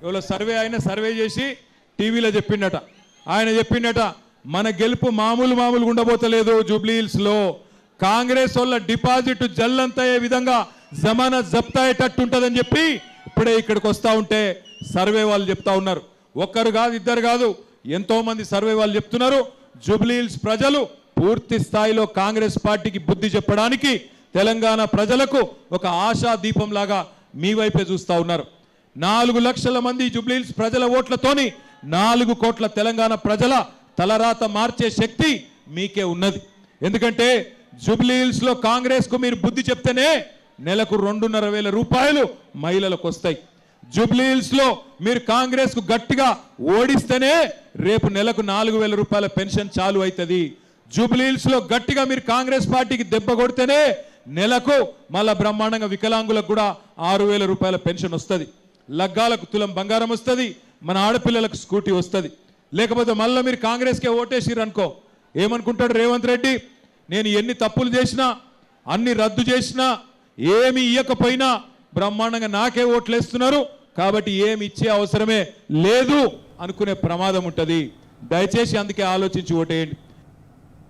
ఎవరో సర్వే చేసి టీవీలో చెప్పిండట. ఆయన చెప్పిండట మన గెలుపు మామూలుగా ఉండబోతలేదు. జూబ్లీహిల్స్ లో కాంగ్రెస్ వాళ్ళ డిపాజిట్ జల్లంతయ్యే విధంగా జమానా జప్తా అయ్యేటట్టు ఉంటుందని చెప్పి ఇప్పుడే ఇక్కడికి వస్తూ ఉంటే సర్వే వాళ్ళు చెప్తా ఉన్నారు. ఒక్కరు కాదు, ఇద్దరు కాదు, ఎంతో మంది సర్వే వాళ్ళు చెప్తున్నారు. జూబ్లీహిల్స్ ప్రజలు పూర్తి స్థాయిలో కాంగ్రెస్ పార్టీకి బుద్ధి చెప్పడానికి తెలంగాణ ప్రజలకు ఒక ఆశా దీపం లాగా మీ వైపే చూస్తూ ఉన్నారు. 4 లక్షల మంది జూబ్లీహిల్స్ ప్రజల ఓట్లతోని 4 కోట్ల తెలంగాణ ప్రజల తలరాత మార్చే శక్తి మీకే ఉన్నది. ఎందుకంటే జూబ్లీహిల్స్ లో కాంగ్రెస్ కు మీరు బుద్ధి చెప్తేనే నెలకు 2,500 రూపాయలు మహిళలకు వస్తాయి. జూబ్లీహిల్స్ లో మీరు కాంగ్రెస్ కు గట్టిగా ఓడిస్తేనే రేపు నెలకు 4,000 రూపాయల పెన్షన్ చాలు అవుతుంది. జూబ్లీహిల్స్ లో గట్టిగా మీరు కాంగ్రెస్ పార్టీకి దెబ్బ కొడితేనే నెలకు మళ్ళా బ్రహ్మాండంగా వికలాంగులకు కూడా 6,000 రూపాయల పెన్షన్ వస్తుంది. లగ్గాలకు తులం బంగారం వస్తుంది. మన ఆడపిల్లలకు స్కూటీ వస్తుంది. లేకపోతే మళ్ళీ మీరు కాంగ్రెస్కే ఓటేసిర్రు అనుకో, ఏమనుకుంటాడు రేవంత్ రెడ్డి, నేను ఎన్ని తప్పులు చేసినా అన్ని రద్దు చేసినా ఏమి ఇయ్యకపోయినా బ్రహ్మాండంగా నాకే ఓట్లేస్తున్నారు కాబట్టి ఏమి ఇచ్చే అవసరమే లేదు అనుకునే ప్రమాదం ఉంటుంది. దయచేసి అందుకే ఆలోచించి ఓటేయండి.